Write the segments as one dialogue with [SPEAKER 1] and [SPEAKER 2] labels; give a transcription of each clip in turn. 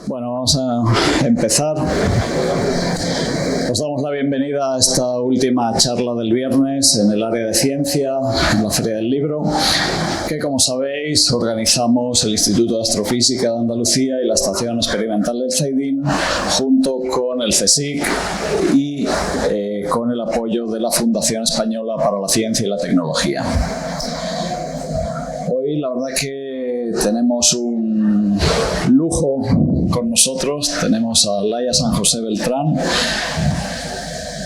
[SPEAKER 1] Bueno, vamos a empezar. Os damos la bienvenida a esta última charla del viernes en el área de ciencia, en la Feria del Libro, que, como sabéis, organizamos el Instituto de Astrofísica de Andalucía y la Estación Experimental del Zaidín, junto con el CSIC y con el apoyo de la Fundación Española para la Ciencia y la Tecnología. Hoy, la verdad que tenemos un lujo con nosotros. Tenemos a Laia San José Beltrán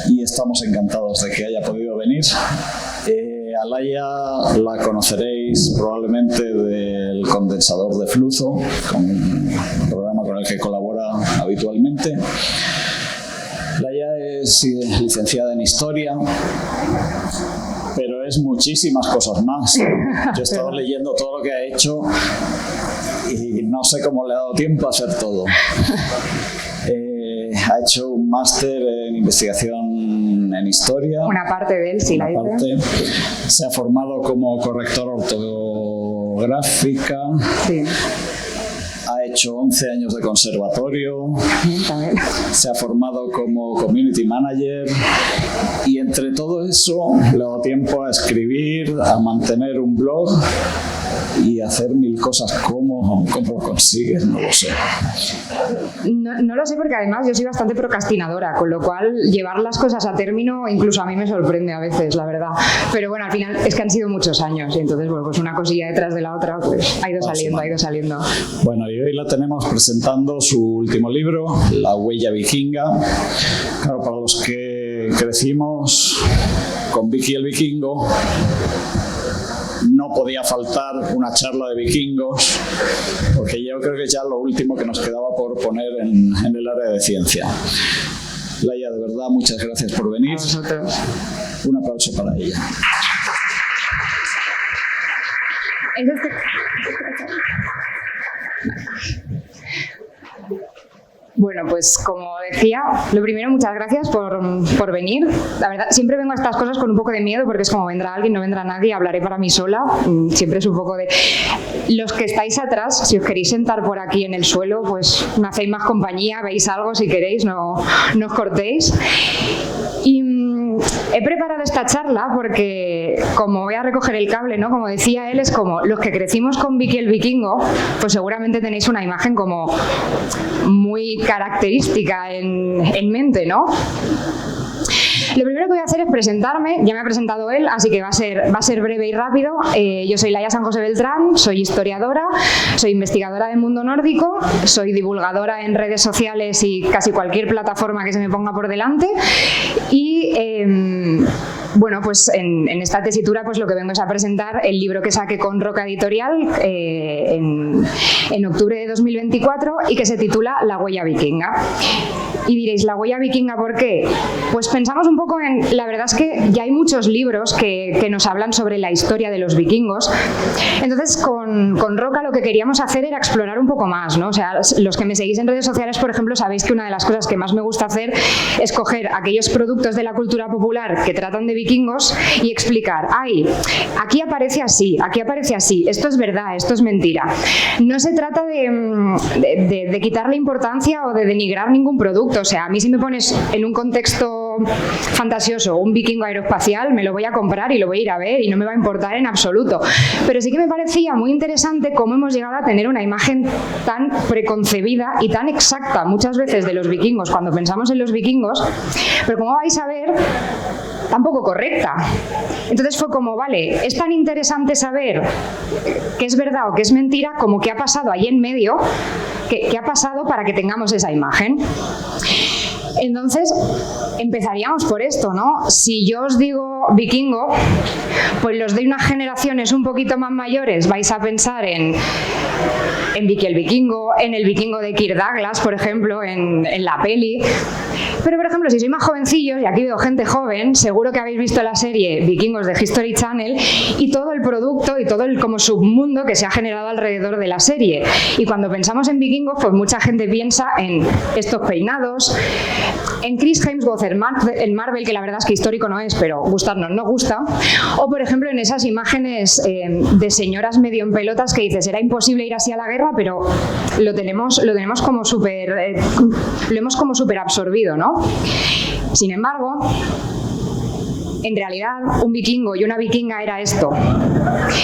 [SPEAKER 1] y estamos encantados de que haya podido venir. A Laia la conoceréis probablemente del condensador de flujo, un programa con el que colabora habitualmente. Laia es licenciada en Historia, pero es muchísimas cosas más. Yo he estado leyendo todo lo que ha hecho y no sé cómo le ha dado tiempo a hacer todo. Ha hecho un máster en investigación en historia.
[SPEAKER 2] Una parte de él, sí, la dice.
[SPEAKER 1] Se ha formado como corrector ortográfica.
[SPEAKER 2] Sí.
[SPEAKER 1] Ha hecho 11 años de conservatorio.
[SPEAKER 2] También.
[SPEAKER 1] Se ha formado como community manager. Y entre todo eso le ha dado tiempo a escribir, a mantener un blog y hacer mil cosas. ¿Cómo lo consigues? No lo sé.
[SPEAKER 2] No lo sé, porque además yo soy bastante procrastinadora, con lo cual llevar las cosas a término incluso a mí me sorprende a veces, la verdad. Pero bueno, al final es que han sido muchos años y entonces, bueno, pues una cosilla detrás de la otra pues ha ido saliendo.
[SPEAKER 1] Bueno, y hoy la tenemos presentando su último libro, La huella vikinga. Claro, para los que crecimos con Vicky el Vikingo, no podía faltar una charla de vikingos, porque yo creo que ya lo último que nos quedaba por poner en el área de ciencia. Laia, de verdad, muchas gracias por venir.
[SPEAKER 2] A vosotros.
[SPEAKER 1] Un aplauso para ella.
[SPEAKER 2] Bueno, pues como decía, lo primero, muchas gracias por venir. La verdad, siempre vengo a estas cosas con un poco de miedo porque es como vendrá alguien, no vendrá nadie, hablaré para mí sola. Siempre es un poco de... Los que estáis atrás, si os queréis sentar por aquí en el suelo, pues me hacéis más compañía, veis algo si queréis, no os cortéis. Y he preparado esta charla porque, como voy a recoger el cable, ¿no? Como decía él, es como los que crecimos con Vicky el Vikingo, pues seguramente tenéis una imagen como muy característica en mente, ¿no? Lo primero que voy a hacer es presentarme. Ya me ha presentado él, así que va a ser breve y rápido. Yo soy Laia San José Beltrán, soy historiadora, soy investigadora del mundo nórdico, soy divulgadora en redes sociales y casi cualquier plataforma que se me ponga por delante. Y bueno, pues en esta tesitura pues lo que vengo es a presentar el libro que saqué con Roca Editorial en octubre de 2024 y que se titula La huella vikinga. Y diréis, ¿la huella vikinga por qué? Pues pensamos un poco en... La verdad es que ya hay muchos libros que nos hablan sobre la historia de los vikingos. Entonces, con Roca lo que queríamos hacer era explorar un poco más, ¿no? O sea, los que me seguís en redes sociales, por ejemplo, sabéis que una de las cosas que más me gusta hacer es coger aquellos productos de la cultura popular que tratan de vikingos y explicar, ay, aquí aparece así, esto es verdad, esto es mentira. No se trata de quitarle importancia o de denigrar ningún producto. O sea, a mí si me pones en un contexto fantasioso un vikingo aeroespacial, me lo voy a comprar y lo voy a ir a ver y no me va a importar en absoluto. Pero sí que me parecía muy interesante cómo hemos llegado a tener una imagen tan preconcebida y tan exacta muchas veces de los vikingos cuando pensamos en los vikingos, pero como vais a ver, tampoco correcta. Entonces fue como, vale, es tan interesante saber qué es verdad o qué es mentira como qué ha pasado ahí en medio, qué ha pasado para que tengamos esa imagen. Entonces, empezaríamos por esto, ¿no? Si yo os digo vikingo, pues los de unas generaciones un poquito más mayores vais a pensar en Vicky el Vikingo, en el vikingo de Kirk Douglas, por ejemplo, en la peli. Pero, por ejemplo, si sois más jovencillos, y aquí veo gente joven, seguro que habéis visto la serie Vikingos de History Channel y todo el producto y todo el como submundo que se ha generado alrededor de la serie. Y cuando pensamos en vikingos, pues mucha gente piensa en estos peinados, en Chris Hemsworth en Marvel, que la verdad es que histórico no es, pero gustarnos no gusta, o por ejemplo en esas imágenes de señoras medio en pelotas que dices, era imposible ir así a la guerra, pero lo tenemos como súper, lo hemos como súper absorbido, ¿no? Sin embargo, en realidad, un vikingo y una vikinga era esto,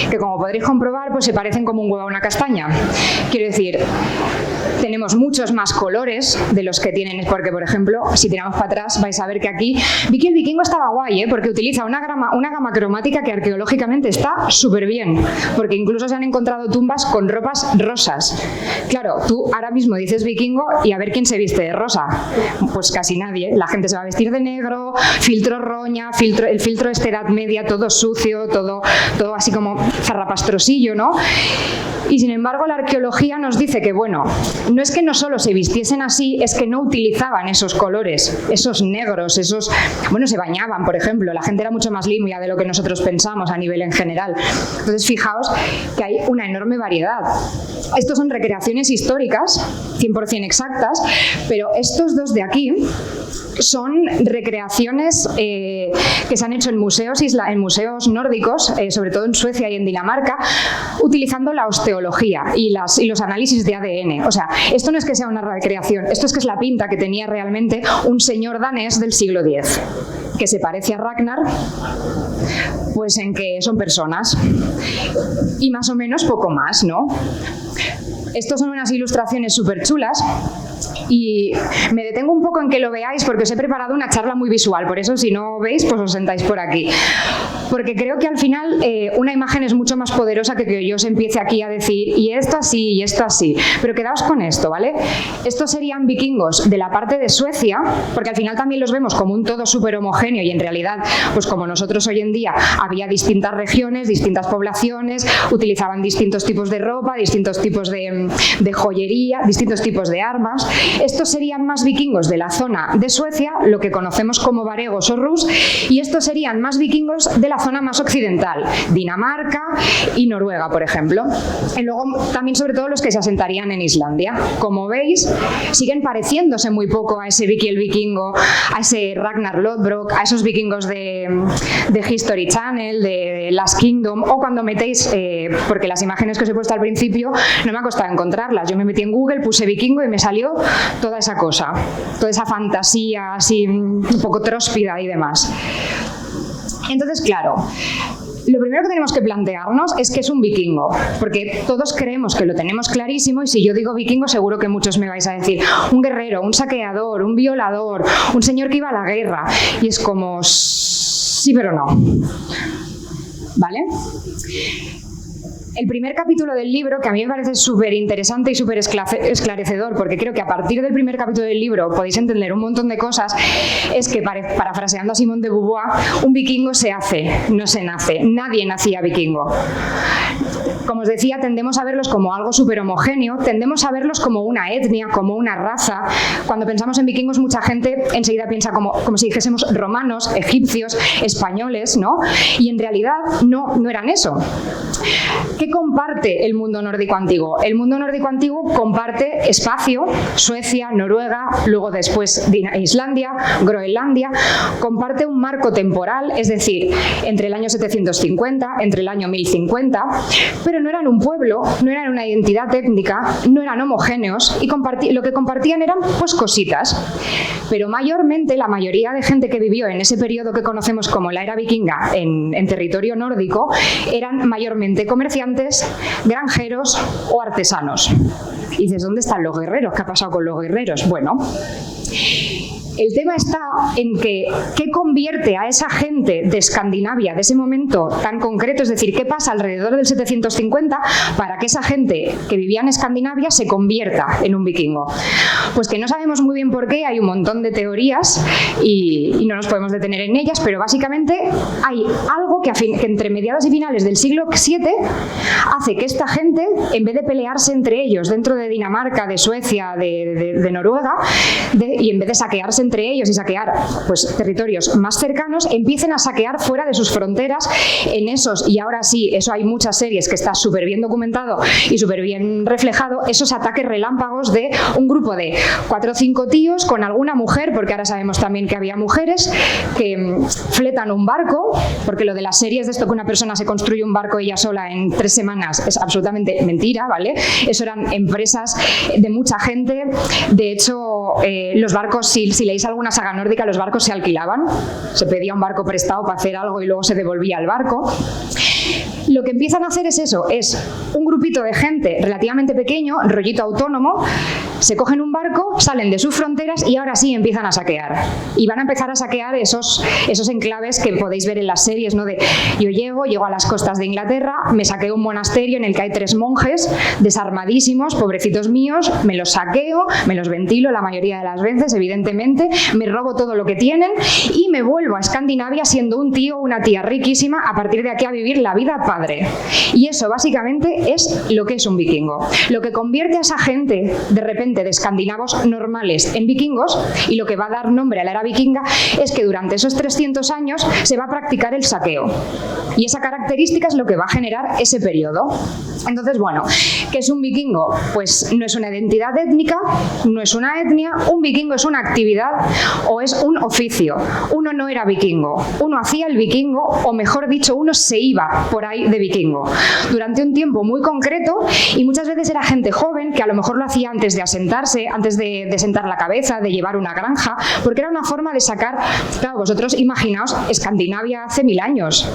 [SPEAKER 2] que como podréis comprobar, pues se parecen como un huevo a una castaña. Quiero decir, tenemos muchos más colores de los que tienen, porque por ejemplo, si tiramos para atrás, vais a ver que aquí el vikingo estaba guay, porque utiliza una gama cromática que arqueológicamente está súper bien, porque incluso se han encontrado tumbas con ropas rosas. Claro, tú ahora mismo dices vikingo y a ver quién se viste de rosa. Pues casi nadie. La gente se va a vestir de negro, filtro roña, el filtro de edad media, todo sucio, todo así como zarrapastrosillo, ¿no? Y sin embargo la arqueología nos dice que, bueno, no es que no solo se vistiesen así, es que no utilizaban esos colores, esos negros, bueno, se bañaban, por ejemplo, la gente era mucho más limpia de lo que nosotros pensamos a nivel en general. Entonces fijaos que hay una enorme variedad. Estos son recreaciones históricas, 100% exactas, pero estos dos de aquí son recreaciones que se han hecho en museos nórdicos, sobre todo en Suecia y en Dinamarca, utilizando la osteología y los análisis de ADN. O sea, esto no es que sea una recreación, esto es que es la pinta que tenía realmente un señor danés del siglo X, que se parece a Ragnar, pues en que son personas, y más o menos poco más, ¿no? Estos son unas ilustraciones súper chulas y me detengo un poco en que lo veáis porque os he preparado una charla muy visual, por eso si no veis pues os sentáis por aquí, porque creo que al final una imagen es mucho más poderosa que yo os empiece aquí a decir y esto así y esto así, pero quedaos con esto, ¿vale? Estos serían vikingos de la parte de Suecia, porque al final también los vemos como un todo súper homogéneo y en realidad pues como nosotros hoy en día había distintas regiones, distintas poblaciones, utilizaban distintos tipos de ropa, distintos tipos de joyería, distintos tipos de armas. Estos serían más vikingos de la zona de Suecia, lo que conocemos como varegos o rus, y estos serían más vikingos de la zona más occidental, Dinamarca y Noruega, por ejemplo. Y luego también sobre todo los que se asentarían en Islandia. Como veis, siguen pareciéndose muy poco a ese Viki el Vikingo, a ese Ragnar Lodbrok, a esos vikingos de History Channel, de Last Kingdom, o cuando metéis, porque las imágenes que os he puesto al principio no me ha costado encontrarlas. Yo me metí en Google, puse vikingo y me salió toda esa cosa, toda esa fantasía así un poco tróspida y demás. Entonces, claro, lo primero que tenemos que plantearnos es qué es un vikingo, porque todos creemos que lo tenemos clarísimo y si yo digo vikingo seguro que muchos me vais a decir un guerrero, un saqueador, un violador, un señor que iba a la guerra, y es como sí pero no, ¿vale? El primer capítulo del libro, que a mí me parece súper interesante y súper esclarecedor, porque creo que a partir del primer capítulo del libro podéis entender un montón de cosas, es que, parafraseando a Simone de Beauvoir, un vikingo se hace, no se nace. Nadie nacía vikingo. Como os decía, tendemos a verlos como algo súper homogéneo, tendemos a verlos como una etnia, como una raza. Cuando pensamos en vikingos, mucha gente enseguida piensa como si dijésemos romanos, egipcios, españoles, ¿no? Y en realidad no eran eso. ¿Qué comparte el mundo nórdico antiguo? El mundo nórdico antiguo comparte espacio, Suecia, Noruega, luego después Islandia, Groenlandia, comparte un marco temporal, es decir, entre el año 750, entre el año 1050, pero no eran un pueblo, no eran una identidad étnica, no eran homogéneos y lo que compartían eran pues cositas. Pero mayormente la mayoría de gente que vivió en ese periodo que conocemos como la era vikinga en territorio nórdico eran mayormente comerciantes, granjeros o artesanos. Y dices, ¿dónde están los guerreros? ¿Qué ha pasado con los guerreros? Bueno, el tema está en que ¿qué convierte a esa gente de Escandinavia, de ese momento tan concreto? Es decir, ¿qué pasa alrededor del 750 para que esa gente que vivía en Escandinavia se convierta en un vikingo? Pues que no sabemos muy bien por qué, hay un montón de teorías y no nos podemos detener en ellas, pero básicamente hay algo que entre mediados y finales del siglo VII hace que esta gente, en vez de pelearse entre ellos dentro de Dinamarca, de Suecia, de Noruega, y en vez de saquearse entre ellos y saquear pues, territorios más cercanos, empiecen a saquear fuera de sus fronteras en esos, y ahora sí, eso hay muchas series que está súper bien documentado y súper bien reflejado, esos ataques relámpagos de un grupo de 4 o 5 tíos con alguna mujer, porque ahora sabemos también que había mujeres que fletan un barco, porque lo de las series de esto que una persona se construye un barco ella sola en 3 semanas es absolutamente mentira, ¿vale? Eso eran empresas de mucha gente. De hecho, los barcos, si leéis alguna saga nórdica, los barcos se alquilaban, se pedía un barco prestado para hacer algo y luego se devolvía el barco. Lo que empiezan a hacer es eso, es un grupito de gente relativamente pequeño, rollito autónomo, se cogen un barco, salen de sus fronteras y ahora sí empiezan a saquear. Y van a empezar a saquear esos enclaves que podéis ver en las series, ¿no? De yo llego a las costas de Inglaterra, me saqueo un monasterio en el que hay 3 monjes desarmadísimos, pobrecitos míos, me los saqueo, me los ventilo la mayoría de las veces, evidentemente, me robo todo lo que tienen y me vuelvo a Escandinavia siendo un tío o una tía riquísima a partir de aquí a vivir la vida padre. Y eso básicamente es lo que es un vikingo. Lo que convierte a esa gente de repente de escandinavos normales en vikingos, y lo que va a dar nombre a la era vikinga, es que durante esos 300 años se va a practicar el saqueo. Y esa característica es lo que va a generar ese periodo. Entonces, bueno, ¿qué es un vikingo? Pues no es una identidad étnica, no es una etnia, un vikingo es una actividad o es un oficio. Uno no era vikingo, uno hacía el vikingo, o mejor dicho, uno se iba por ahí de vikingo durante un tiempo muy concreto, y muchas veces era gente joven que a lo mejor lo hacía antes de asentarse, antes de sentar la cabeza, de llevar una granja, porque era una forma de sacar, claro, vosotros imaginaos Escandinavia hace 1000 años.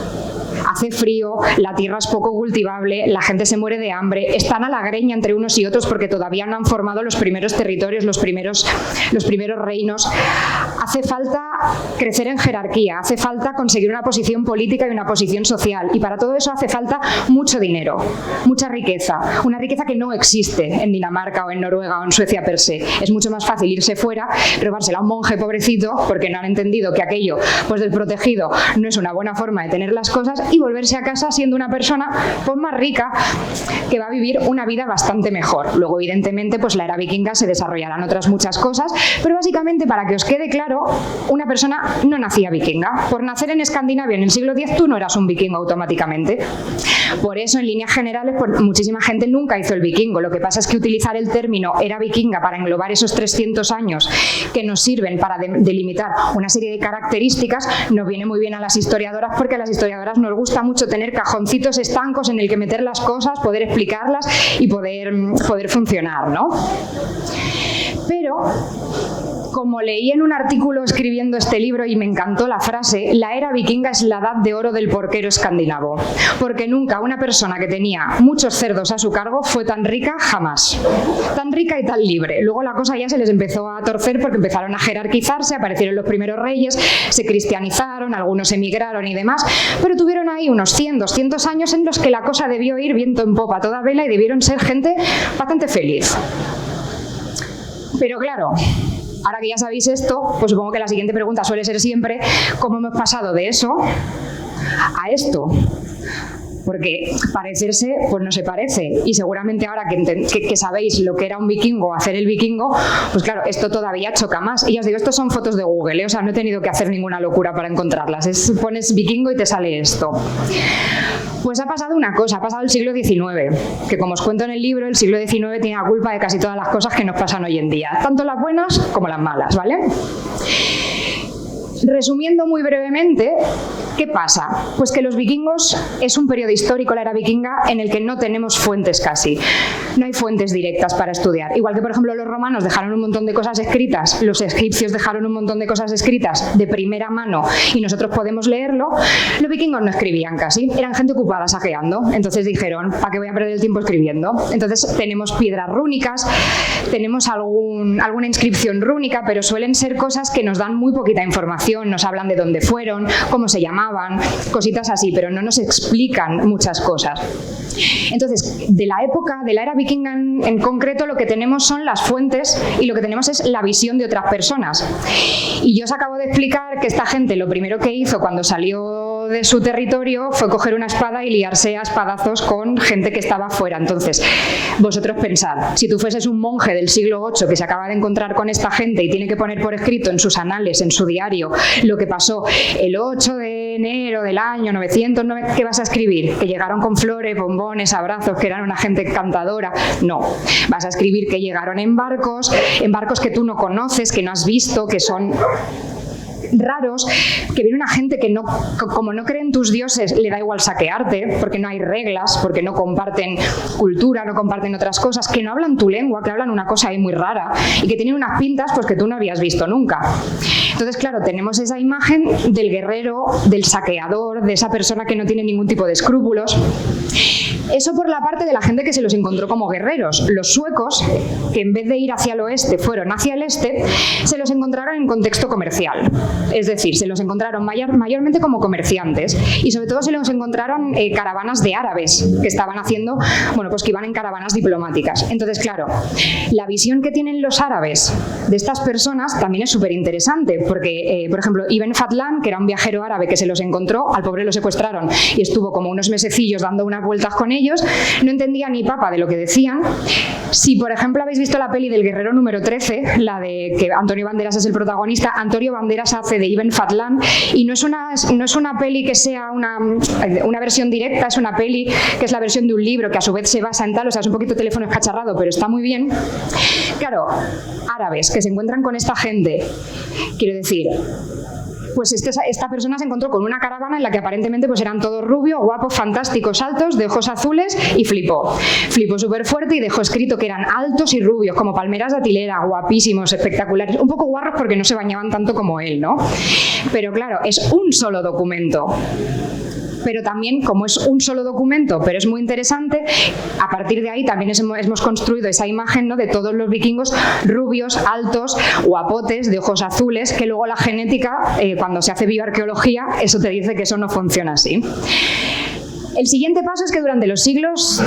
[SPEAKER 2] Hace frío, la tierra es poco cultivable, la gente se muere de hambre, están a la greña entre unos y otros porque todavía no han formado los primeros territorios, los primeros reinos. Hace falta crecer en jerarquía, hace falta conseguir una posición política y una posición social, y para todo eso hace falta mucho dinero, mucha riqueza, una riqueza que no existe en Dinamarca o en Noruega o en Suecia per se. Es mucho más fácil irse fuera, robársela a un monje pobrecito porque no han entendido que aquello pues del protegido no es una buena forma de tener las cosas, y volverse a casa siendo una persona pues más rica que va a vivir una vida bastante mejor. Luego, evidentemente, pues la era vikinga se desarrollarán otras muchas cosas, pero básicamente, para que os quede claro, una persona no nacía vikinga. Por nacer en Escandinavia en el siglo X, tú no eras un vikingo automáticamente. Por eso, en líneas generales, pues, muchísima gente nunca hizo el vikingo. Lo que pasa es que utilizar el término era vikinga para englobar esos 300 años que nos sirven para delimitar una serie de características nos viene muy bien a las historiadoras, porque a las historiadoras nos gusta mucho tener cajoncitos estancos en el que meter las cosas, poder explicarlas y poder funcionar, ¿no? Pero, como leí en un artículo escribiendo este libro y me encantó la frase, la era vikinga es la edad de oro del porquero escandinavo, porque nunca una persona que tenía muchos cerdos a su cargo fue tan rica jamás, tan rica y tan libre. Luego la cosa ya se les empezó a torcer porque empezaron a jerarquizarse, aparecieron los primeros reyes, se cristianizaron, algunos emigraron y demás, pero tuvieron ahí unos 100, 200 años en los que la cosa debió ir viento en popa a toda vela y debieron ser gente bastante feliz. Pero claro, ahora que ya sabéis esto, pues supongo que la siguiente pregunta suele ser siempre ¿cómo hemos pasado de eso a esto? Porque parecerse, pues no se parece. Y seguramente ahora que sabéis lo que era un vikingo, hacer el vikingo, pues claro, esto todavía choca más. Y ya os digo, estos son fotos de Google, ¿eh? O sea, no he tenido que hacer ninguna locura para encontrarlas. Pones vikingo y te sale esto. Pues ha pasado una cosa, ha pasado el siglo XIX, que como os cuento en el libro, el siglo XIX tiene la culpa de casi todas las cosas que nos pasan hoy en día, tanto las buenas como las malas, ¿vale? Resumiendo muy brevemente, ¿qué pasa? Pues que los vikingos es un periodo histórico, la era vikinga, en el que no tenemos fuentes casi. No hay fuentes directas para estudiar. Igual que, por ejemplo, los romanos dejaron un montón de cosas escritas, los egipcios dejaron un montón de cosas escritas de primera mano y nosotros podemos leerlo, los vikingos no escribían casi. Eran gente ocupada saqueando. Entonces dijeron, ¿para qué voy a perder el tiempo escribiendo? Entonces tenemos piedras rúnicas, tenemos alguna inscripción rúnica, pero suelen ser cosas que nos dan muy poquita información, nos hablan de dónde fueron, cómo se llamaban, cositas así, pero no nos explican muchas cosas. Entonces, de la época, de la era vikinga en concreto, lo que tenemos son las fuentes y lo que tenemos es la visión de otras personas. Y yo os acabo de explicar que esta gente lo primero que hizo cuando salió salió de su territorio fue coger una espada y liarse a espadazos con gente que estaba fuera. Entonces, vosotros pensad, si tú fueses un monje del siglo VIII que se acaba de encontrar con esta gente y tiene que poner por escrito en sus anales, en su diario, lo que pasó el 8 de enero del año 909, ¿qué vas a escribir? Que llegaron con flores, bombones, abrazos, que eran una gente encantadora. No, vas a escribir que llegaron en barcos que tú no conoces, que no has visto, que son raros, que viene una gente que no, como no creen tus dioses, le da igual saquearte, porque no hay reglas, porque no comparten cultura, no comparten otras cosas, que no hablan tu lengua, que hablan una cosa ahí muy rara y que tienen unas pintas pues que tú no habías visto nunca. Entonces, claro, tenemos esa imagen del guerrero, del saqueador, de esa persona que no tiene ningún tipo de escrúpulos. Eso por la parte de la gente que se los encontró como guerreros. Los suecos, que en vez de ir hacia el oeste fueron hacia el este, se los encontraron en contexto comercial. Es decir, se los encontraron mayormente como comerciantes y sobre todo se los encontraron caravanas de árabes que estaban haciendo, bueno, pues que iban en caravanas diplomáticas. Entonces, claro, la visión que tienen los árabes de estas personas también es súper interesante porque, por ejemplo, Ibn Fadlan, que era un viajero árabe que se los encontró, al pobre lo secuestraron y estuvo como unos mesecillos dando unas vueltas con ellos, no entendía ni papa de lo que decían. Si, por ejemplo, habéis visto la peli del Guerrero número 13, la de que Antonio Banderas es el protagonista, Antonio Banderas hace de Ibn Fadlan y no es una peli que sea una versión directa, es una peli que es la versión de un libro que a su vez se basa en tal, o sea, es un poquito teléfono escacharrado, pero está muy bien. Claro, árabes que se encuentran con esta gente, quiero decir, pues esta persona se encontró con una caravana en la que aparentemente pues eran todos rubios, guapos, fantásticos, altos, de ojos azules y flipó súper fuerte y dejó escrito que eran altos y rubios, como palmeras de atilera, guapísimos, espectaculares, un poco guarros porque no se bañaban tanto como él, ¿no? Pero claro, es un solo documento. Pero también, como es un solo documento, pero es muy interesante, a partir de ahí también hemos construido esa imagen, ¿no?, de todos los vikingos rubios, altos, guapotes, de ojos azules, que luego la genética, cuando se hace bioarqueología, eso te dice que eso no funciona así. El siguiente paso es que durante los siglos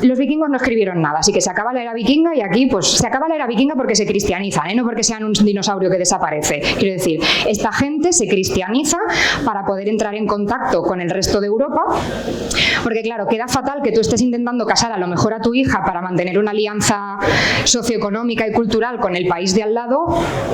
[SPEAKER 2] los vikingos no escribieron nada, así que se acaba la era vikinga y aquí pues se acaba la era vikinga porque se cristianizan, no porque sean un dinosaurio que desaparece. Quiero decir, esta gente se cristianiza para poder entrar en contacto con el resto de Europa, porque claro, queda fatal que tú estés intentando casar a lo mejor a tu hija para mantener una alianza socioeconómica y cultural con el país de al lado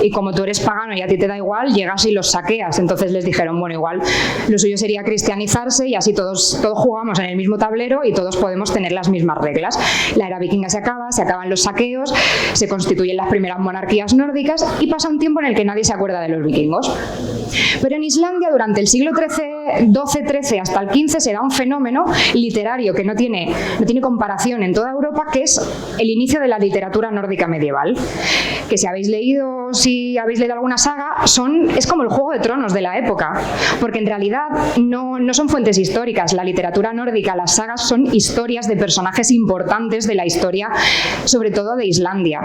[SPEAKER 2] y como tú eres pagano y a ti te da igual, llegas y los saqueas. Entonces les dijeron, bueno, igual lo suyo sería cristianizarse y así todos jugamos en el mismo tablero y todos podemos tener las mismas reglas. La era vikinga se acaban los saqueos, se constituyen las primeras monarquías nórdicas y pasa un tiempo en el que nadie se acuerda de los vikingos. Pero en Islandia, durante el siglo XII hasta el XV, se da un fenómeno literario que no tiene comparación en toda Europa, que es el inicio de la literatura nórdica medieval. Que si habéis leído alguna saga, es como el Juego de Tronos de la época, porque en realidad no son fuentes históricas. La literatura nórdica, las sagas, son historias de personajes importantes de la historia, sobre todo de Islandia.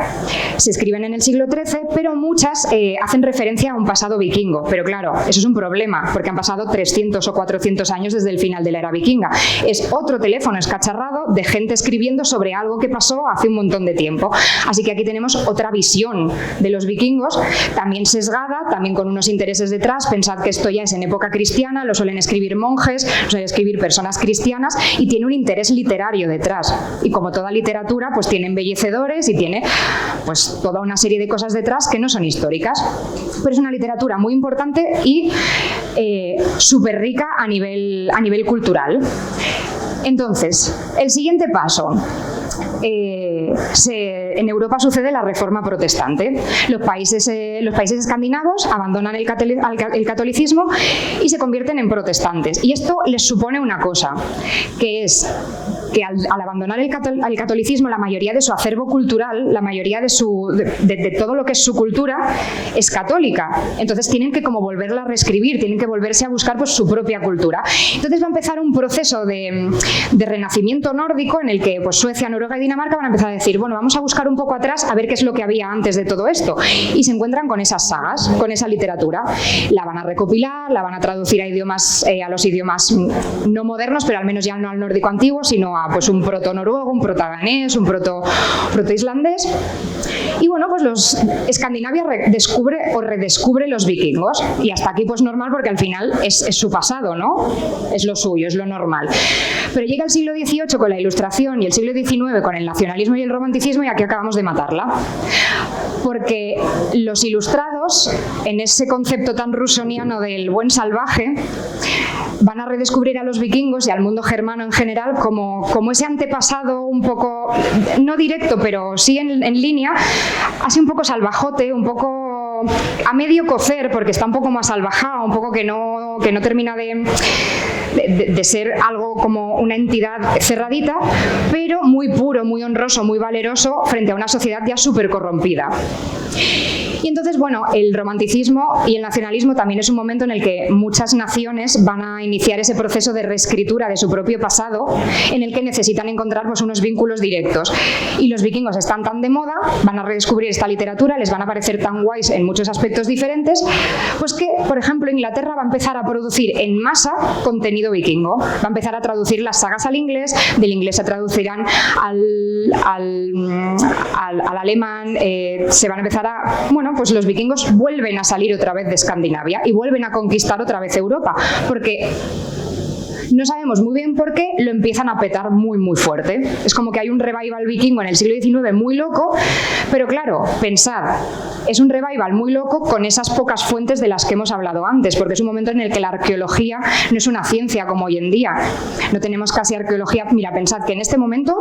[SPEAKER 2] Se escriben en el siglo XIII, pero muchas hacen referencia a un pasado vikingo. Pero claro, eso es un problema, porque han pasado 300 o 400 años desde el final de la era vikinga. Es otro teléfono escacharrado de gente escribiendo sobre algo que pasó hace un montón de tiempo. Así que aquí tenemos otra visión de los vikingos, también sesgada, también con unos intereses detrás. Pensad que esto ya es en época cristiana, lo suelen escribir monjes, lo suelen escribir personas cristianas y tiene un interés literario detrás. Y como toda literatura, pues tiene embellecedores y tiene pues toda una serie de cosas detrás que no son históricas. Pero es una literatura muy importante y súper rica a nivel cultural. Entonces, el siguiente paso. En Europa sucede la Reforma Protestante. Los países escandinavos abandonan el catolicismo y se convierten en protestantes. Y esto les supone una cosa, que es que al abandonar el catolicismo, la mayoría de su acervo cultural, la mayoría de todo lo que es su cultura, es católica. Entonces tienen que como volverla a reescribir, tienen que volverse a buscar pues su propia cultura. Entonces va a empezar un proceso de renacimiento nórdico en el que pues Suecia, Noruega y Dinamarca van a empezar a decir, bueno, vamos a buscar un poco atrás a ver qué es lo que había antes de todo esto. Y se encuentran con esas sagas, con esa literatura. La van a recopilar, la van a traducir a los idiomas no modernos, pero al menos ya no al nórdico antiguo, sino pues un proto-noruego, un proto-danés, un proto-islandés. Y bueno, pues Escandinavia descubre o redescubre los vikingos. Y hasta aquí pues normal, porque al final es su pasado, ¿no? Es lo suyo, es lo normal. Pero llega el siglo XVIII con la Ilustración y el siglo XIX con el nacionalismo y el romanticismo, y aquí acabamos de matarla. Porque los ilustrados, en ese concepto tan rusoniano del buen salvaje, van a redescubrir a los vikingos y al mundo germano en general como ese antepasado un poco, no directo, pero sí en línea, así un poco salvajote, un poco a medio cocer, porque está un poco más salvajado, un poco que no termina de ser algo como una entidad cerradita, pero muy puro, muy honroso, muy valeroso frente a una sociedad ya súper corrompida. Y entonces, bueno, el romanticismo y el nacionalismo también es un momento en el que muchas naciones van a iniciar ese proceso de reescritura de su propio pasado, en el que necesitan encontrar pues, unos vínculos directos. Y los vikingos están tan de moda, van a redescubrir esta literatura, les van a parecer tan guays en muchos aspectos diferentes, pues que, por ejemplo, Inglaterra va a empezar a producir en masa contenido vikingo. Va a empezar a traducir las sagas al inglés, del inglés se traducirán al alemán, se van a empezar a... Bueno, pues los vikingos vuelven a salir otra vez de Escandinavia y vuelven a conquistar otra vez Europa, porque no sabemos muy bien por qué lo empiezan a petar muy muy fuerte. Es como que hay un revival vikingo en el siglo XIX muy loco, pero claro, pensad, es un revival muy loco con esas pocas fuentes de las que hemos hablado antes, porque es un momento en el que la arqueología no es una ciencia como hoy en día. No tenemos casi arqueología. Mira, pensad que en este momento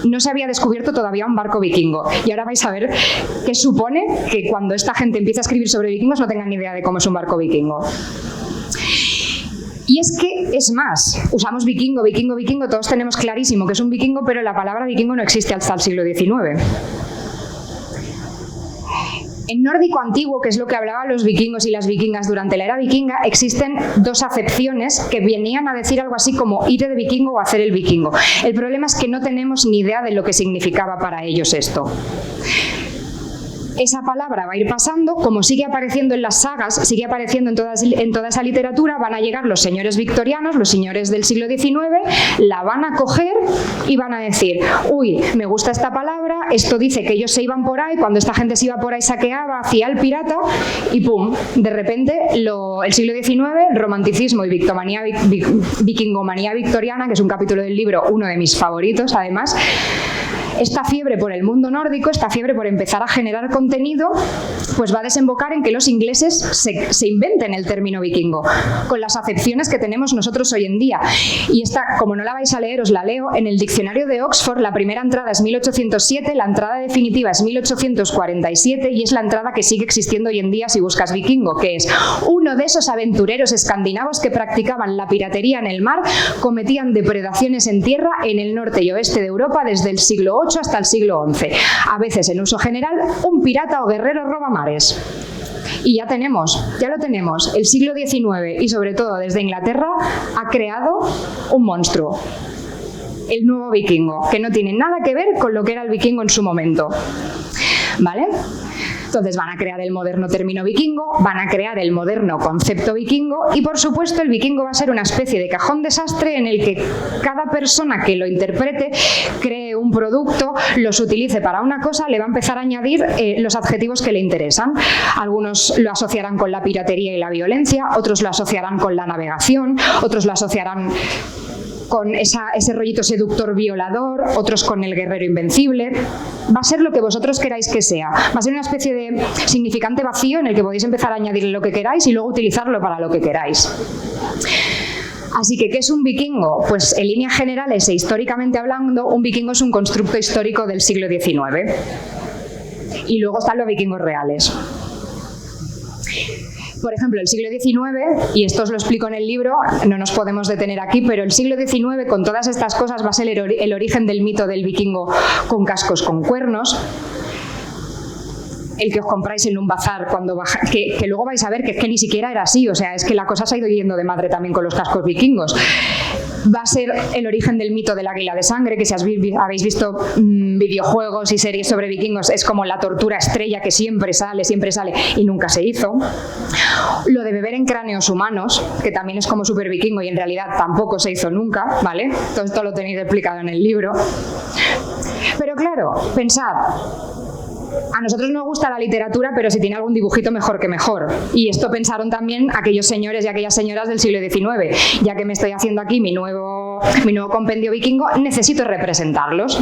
[SPEAKER 2] no se había descubierto todavía un barco vikingo, y ahora vais a ver qué supone que cuando esta gente empieza a escribir sobre vikingos no tengan ni idea de cómo es un barco vikingo. Y es que, es más, usamos vikingo, todos tenemos clarísimo que es un vikingo, pero la palabra vikingo no existe hasta el siglo XIX. En nórdico antiguo, que es lo que hablaban los vikingos y las vikingas durante la era vikinga, existen dos acepciones que venían a decir algo así como ir de vikingo o hacer el vikingo. El problema es que no tenemos ni idea de lo que significaba para ellos esto. Esa palabra va a ir pasando, como sigue apareciendo en las sagas, sigue apareciendo en toda esa literatura, van a llegar los señores victorianos, los señores del siglo XIX, la van a coger y van a decir, uy, me gusta esta palabra, esto dice que ellos se iban por ahí, cuando esta gente se iba por ahí saqueaba, hacía el pirata, y pum, de repente el siglo XIX, romanticismo y vikingomanía victoriana, que es un capítulo del libro, uno de mis favoritos además, esta fiebre por el mundo nórdico, esta fiebre por empezar a generar contenido, pues va a desembocar en que los ingleses se inventen el término vikingo, con las acepciones que tenemos nosotros hoy en día. Y esta, como no la vais a leer, os la leo. En el diccionario de Oxford, la primera entrada es 1807, la entrada definitiva es 1847, y es la entrada que sigue existiendo hoy en día si buscas vikingo, que es uno de esos aventureros escandinavos que practicaban la piratería en el mar, cometían depredaciones en tierra en el norte y oeste de Europa desde el siglo VIII hasta el siglo XI. A veces en uso general, un pirata o guerrero robamares. Y ya lo tenemos. El siglo XIX y sobre todo desde Inglaterra ha creado un monstruo. El nuevo vikingo, que no tiene nada que ver con lo que era el vikingo en su momento. ¿Vale? Entonces van a crear el moderno término vikingo, van a crear el moderno concepto vikingo, y por supuesto el vikingo va a ser una especie de cajón desastre en el que cada persona que lo interprete cree un producto, los utilice para una cosa, le va a empezar a añadir los adjetivos que le interesan. Algunos lo asociarán con la piratería y la violencia, otros lo asociarán con la navegación, otros lo asociarán con ese rollito seductor violador, otros con el guerrero invencible. Va a ser lo que vosotros queráis que sea. Va a ser una especie de significante vacío en el que podéis empezar a añadirle lo que queráis y luego utilizarlo para lo que queráis. Así que, ¿qué es un vikingo? Pues en líneas generales e históricamente hablando, un vikingo es un constructo histórico del siglo XIX. Y luego están los vikingos reales. Por ejemplo, el siglo XIX, y esto os lo explico en el libro, no nos podemos detener aquí, pero el siglo XIX con todas estas cosas va a ser el origen del mito del vikingo con cascos con cuernos, el que os compráis en un bazar cuando que luego vais a ver que es que ni siquiera era así, o sea, es que la cosa se ha ido yendo de madre también con los cascos vikingos. va a ser el origen del mito del águila de sangre, que si habéis visto videojuegos y series sobre vikingos, es como la tortura estrella que siempre sale y nunca se hizo. Lo de beber en cráneos humanos, que también es como súper vikingo y en realidad tampoco se hizo nunca, ¿vale? Todo esto lo tenéis explicado en el libro. Pero claro, pensad, a nosotros nos gusta la literatura, pero si tiene algún dibujito, mejor que mejor. Y esto pensaron también aquellos señores y aquellas señoras del siglo XIX. Ya que me estoy haciendo aquí mi nuevo compendio vikingo, necesito representarlos.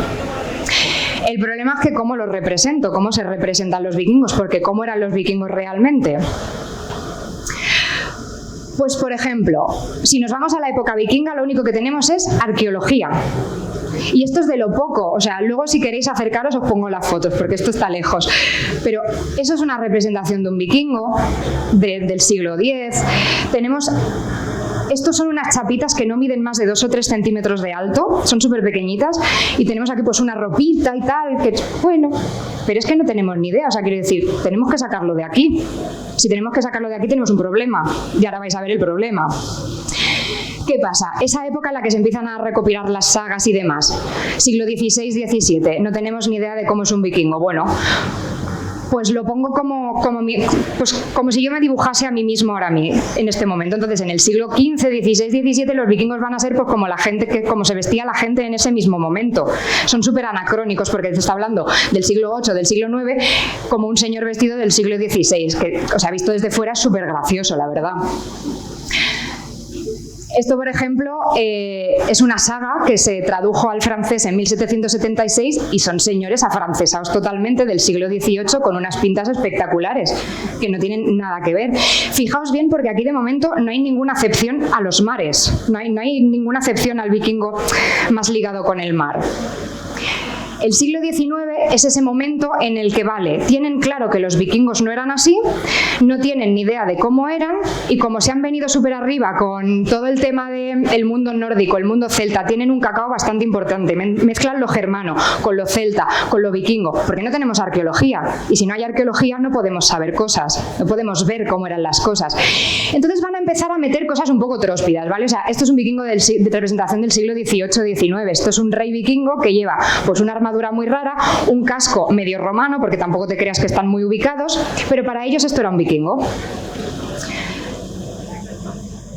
[SPEAKER 2] El problema es que ¿cómo los represento? ¿Cómo se representan los vikingos? Porque ¿cómo eran los vikingos realmente? Pues, por ejemplo, si nos vamos a la época vikinga, lo único que tenemos es arqueología. Y esto es de lo poco, o sea, luego si queréis acercaros os pongo las fotos, porque esto está lejos. Pero eso es una representación de un vikingo del siglo X. Tenemos... Estos son unas chapitas que no miden más de 2 o 3 centímetros de alto, son súper pequeñitas, y tenemos aquí pues una ropita y tal, que bueno, pero es que no tenemos ni idea, o sea, quiero decir, tenemos que sacarlo de aquí. Si tenemos que sacarlo de aquí tenemos un problema, y ahora vais a ver el problema. ¿Qué pasa? Esa época en la que se empiezan a recopilar las sagas y demás, siglo XVI-XVII, no tenemos ni idea de cómo es un vikingo. Bueno, pues lo pongo como si yo me dibujase a mí mismo ahora en este momento. Entonces, en el siglo XV, XVI, XVII, los vikingos van a ser pues como la gente, como se vestía la gente en ese mismo momento. Son súper anacrónicos porque se está hablando del siglo VIII, del siglo IX, como un señor vestido del siglo XVI, que, o sea, visto desde fuera es súper gracioso, la verdad. Esto, por ejemplo, es una saga que se tradujo al francés en 1776 y son señores afrancesados totalmente del siglo XVIII con unas pintas espectaculares que no tienen nada que ver. Fijaos bien porque aquí de momento no hay ninguna acepción a los mares, no hay ninguna acepción al vikingo más ligado con el mar. El siglo XIX es ese momento en el que, vale, tienen claro que los vikingos no eran así, no tienen ni idea de cómo eran y como se han venido súper arriba con todo el tema del mundo nórdico, el mundo celta, tienen un cacao bastante importante, mezclan lo germano con lo celta, con lo vikingo, porque no tenemos arqueología y si no hay arqueología no podemos saber cosas, no podemos ver cómo eran las cosas. Entonces van a empezar a meter cosas un poco tróspidas, ¿vale? O sea, esto es un vikingo de representación del siglo XVIII-XIX, esto es un rey vikingo que lleva pues una armadura muy rara, un casco medio romano, porque tampoco te creas que están muy ubicados, pero para ellos esto era un vikingo.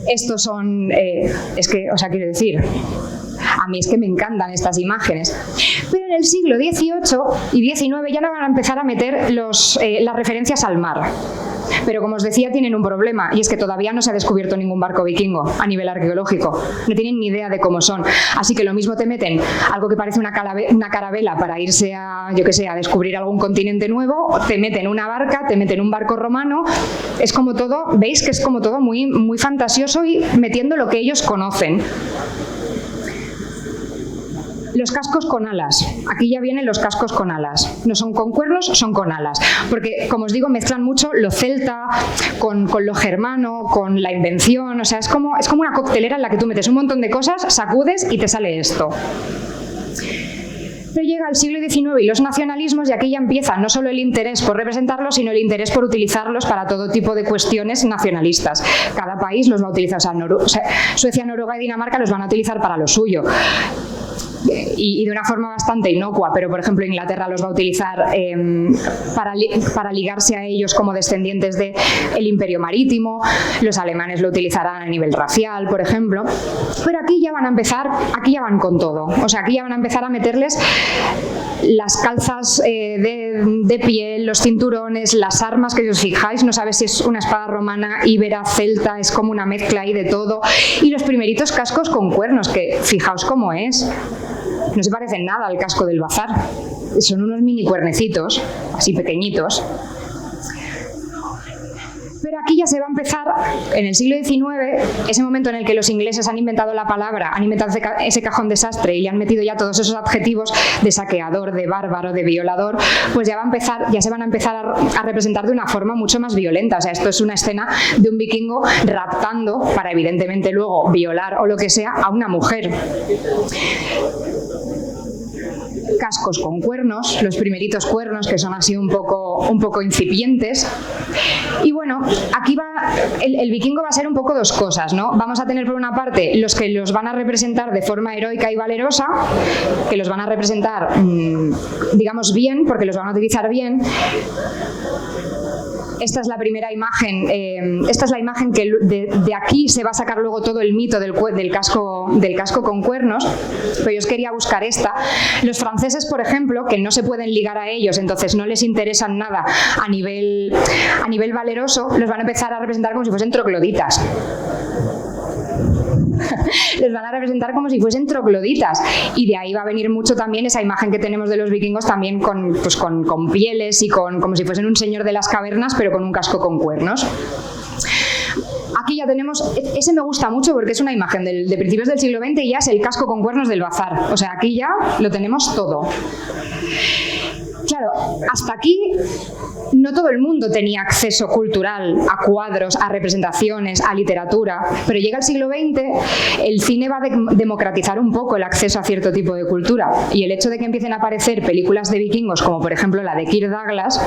[SPEAKER 2] Estos son, es que, o sea, quiero decir, a mí es que me encantan estas imágenes. Pero en el siglo XVIII y XIX ya no van a empezar a meter las referencias al mar. Pero como os decía, tienen un problema y es que todavía no se ha descubierto ningún barco vikingo a nivel arqueológico. No tienen ni idea de cómo son. Así que lo mismo te meten algo que parece una carabela para irse a, yo que sé, a descubrir algún continente nuevo, te meten una barca, te meten un barco romano. Es como todo, veis que es como todo muy, muy fantasioso y metiendo lo que ellos conocen. Los cascos con alas. Aquí ya vienen los cascos con alas. No son con cuernos, son con alas. Porque, como os digo, mezclan mucho lo celta con lo germano, con la invención. O sea, es como una coctelera en la que tú metes un montón de cosas, sacudes y te sale esto. Pero llega el siglo XIX y los nacionalismos y aquí ya empieza no solo el interés por representarlos, sino el interés por utilizarlos para todo tipo de cuestiones nacionalistas. Cada país los va a utilizar. O sea, Suecia, Noruega y Dinamarca los van a utilizar para lo suyo. Y de una forma bastante inocua, pero por ejemplo Inglaterra los va a utilizar para ligarse a ellos como descendientes del Imperio Marítimo, los alemanes lo utilizarán a nivel racial, por ejemplo, pero aquí ya van a empezar, aquí ya van con todo, o sea, aquí ya van a empezar a meterles las calzas de piel, los cinturones, las armas, que si os fijáis, no sabes si es una espada romana, íbera, celta, es como una mezcla ahí de todo, y los primeritos cascos con cuernos, que fijaos cómo es. No se parecen nada al casco del bazar. Son unos mini cuernecitos, así pequeñitos. Pero aquí ya se va a empezar, en el siglo XIX, ese momento en el que los ingleses han inventado la palabra, han inventado ese cajón desastre y le han metido ya todos esos adjetivos de saqueador, de bárbaro, de violador, pues ya se van a empezar a representar de una forma mucho más violenta. O sea, esto es una escena de un vikingo raptando para evidentemente luego violar o lo que sea a una mujer. cascos con cuernos, los primeritos cuernos que son así un poco incipientes. Y bueno, aquí el vikingo va a ser un poco dos cosas, ¿no? Vamos a tener por una parte los que los van a representar de forma heroica y valerosa, que los van a representar, digamos, bien, porque los van a utilizar bien. Esta es la primera imagen, esta es la imagen que de aquí se va a sacar luego todo el mito del casco con cuernos, pero yo os quería buscar esta. Los franceses, por ejemplo, que no se pueden ligar a ellos, entonces no les interesan nada a nivel valeroso, los van a empezar a representar como si fuesen trogloditas. Les van a representar como si fuesen trogloditas, y de ahí va a venir mucho también esa imagen que tenemos de los vikingos también con pieles y como si fuesen un señor de las cavernas, pero con un casco con cuernos. Aquí ya tenemos, ese me gusta mucho porque es una imagen de principios del siglo XX y ya es el casco con cuernos del bazar, o sea, aquí ya lo tenemos todo. Claro, hasta aquí no todo el mundo tenía acceso cultural a cuadros, a representaciones, a literatura, pero llega el siglo XX, el cine va a democratizar un poco el acceso a cierto tipo de cultura, y el hecho de que empiecen a aparecer películas de vikingos, como por ejemplo la de Kirk Douglas,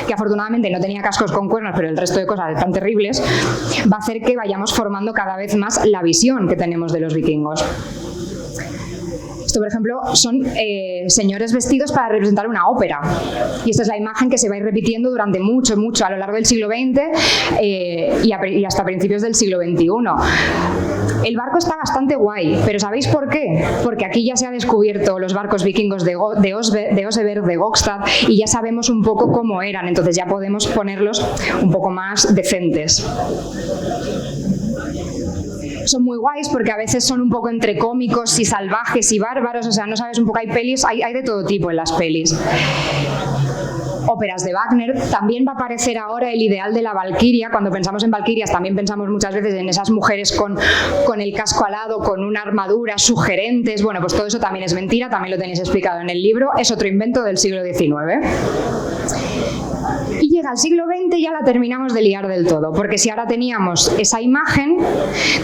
[SPEAKER 2] que afortunadamente no tenía cascos con cuernos, pero el resto de cosas están terribles, va a hacer que vayamos formando cada vez más la visión que tenemos de los vikingos. Esto, por ejemplo, son señores vestidos para representar una ópera. Y esta es la imagen que se va a ir repitiendo durante mucho a lo largo del siglo XX y hasta principios del siglo XXI. El barco está bastante guay, pero ¿sabéis por qué? Porque aquí ya se han descubierto los barcos vikingos de Oseberg, de Gokstad, y ya sabemos un poco cómo eran, entonces ya podemos ponerlos un poco más decentes. Son muy guays porque a veces son un poco entre cómicos y salvajes y bárbaros, o sea, no sabes un poco, hay pelis, hay de todo tipo en las pelis. Óperas de Wagner, también va a aparecer ahora el ideal de la valquiria. Cuando pensamos en valquirias también pensamos muchas veces en esas mujeres con el casco alado, con una armadura, sugerentes. Bueno, pues todo eso también es mentira, también lo tenéis explicado en el libro, es otro invento del siglo XIX. Y llega el siglo XX y ya la terminamos de liar del todo, porque si ahora teníamos esa imagen,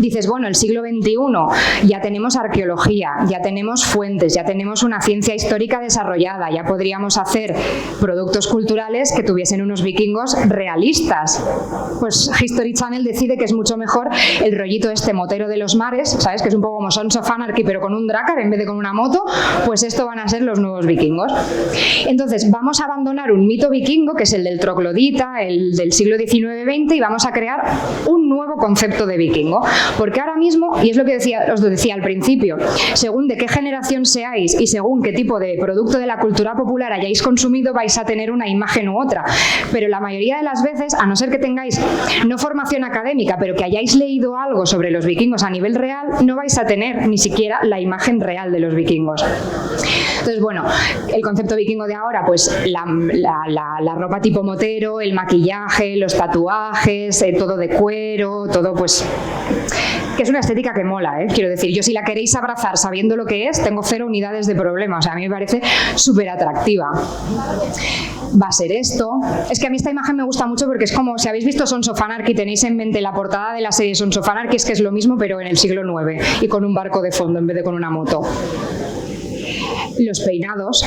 [SPEAKER 2] dices, bueno, el siglo XXI ya tenemos arqueología, ya tenemos fuentes, ya tenemos una ciencia histórica desarrollada, ya podríamos hacer productos culturales que tuviesen unos vikingos realistas. Pues History Channel decide que es mucho mejor el rollito este motero de los mares, ¿sabes? Que es un poco como Sons of Anarchy, pero con un dracar en vez de con una moto, pues esto van a ser los nuevos vikingos. Entonces vamos a abandonar un mito vikingo, que es el del troglodita, el del siglo XIX-XX, y vamos a crear un nuevo concepto de vikingo. Porque ahora mismo, y es lo que os decía al principio, según de qué generación seáis y según qué tipo de producto de la cultura popular hayáis consumido, vais a tener una imagen u otra. Pero la mayoría de las veces, a no ser que tengáis no formación académica, pero que hayáis leído algo sobre los vikingos a nivel real, no vais a tener ni siquiera la imagen real de los vikingos. Entonces, bueno, el concepto vikingo de ahora, pues la ropa tipo motero, el maquillaje, los tatuajes, todo de cuero, todo pues... que es una estética que mola, ¿eh? Quiero decir, yo si la queréis abrazar sabiendo lo que es, tengo 0 unidades de problema, o sea, a mí me parece súper atractiva. Va a ser esto. Es que a mí esta imagen me gusta mucho porque es como, si habéis visto Sons of Anarchy, tenéis en mente la portada de la serie Sons of Anarchy, es que es lo mismo pero en el siglo IX y con un barco de fondo en vez de con una moto. Los peinados.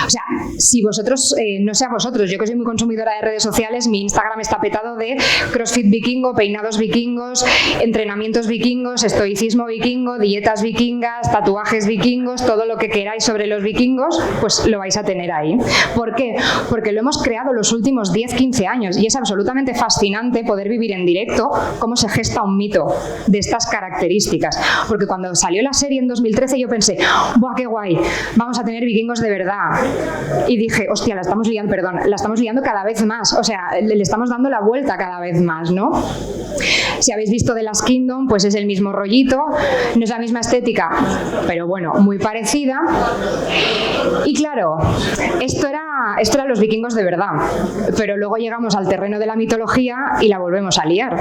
[SPEAKER 2] O sea, si vosotros, no sé a vosotros, yo que soy muy consumidora de redes sociales, mi Instagram está petado de crossfit vikingo, peinados vikingos, entrenamientos vikingos, estoicismo vikingo, dietas vikingas, tatuajes vikingos, todo lo que queráis sobre los vikingos, pues lo vais a tener ahí. ¿Por qué? Porque lo hemos creado los últimos 10-15 años y es absolutamente fascinante poder vivir en directo cómo se gesta un mito de estas características. Porque cuando salió la serie en 2013 yo pensé, ¡buah, qué guay! Vamos a tener vikingos de verdad. Y dije, hostia, la estamos liando cada vez más, o sea, le estamos dando la vuelta cada vez más, ¿no? Si habéis visto The Last Kingdom, pues es el mismo rollito, no es la misma estética, pero bueno, muy parecida. Y claro, esto era los vikingos de verdad, pero luego llegamos al terreno de la mitología y la volvemos a liar.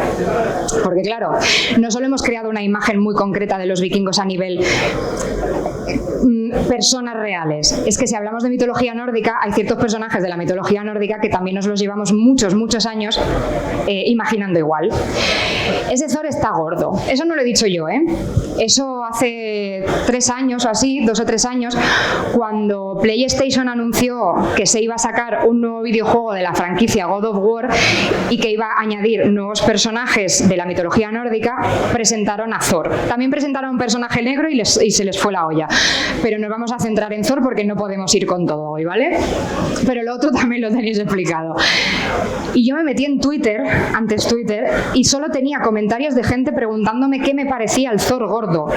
[SPEAKER 2] Porque claro, no solo hemos creado una imagen muy concreta de los vikingos a nivel personas reales, es que si hablamos de mitología nórdica, hay ciertos personajes de la mitología nórdica que también nos los llevamos muchos años imaginando igual. Ese Thor está gordo, eso no lo he dicho yo, Eso hace 3 años o así, 2 o 3 años, cuando PlayStation anunció que se iba a sacar un nuevo videojuego de la franquicia God of War y que iba a añadir nuevos personajes de la mitología nórdica, presentaron a Thor. También presentaron un personaje negro y se les fue la olla. Pero nos vamos a centrar en Thor porque no podemos ir con todo hoy, ¿vale? Pero lo otro también lo tenéis explicado. Y yo me metí en Twitter, antes Twitter, y solo tenía comentarios de gente preguntándome qué me parecía el Thor gordo.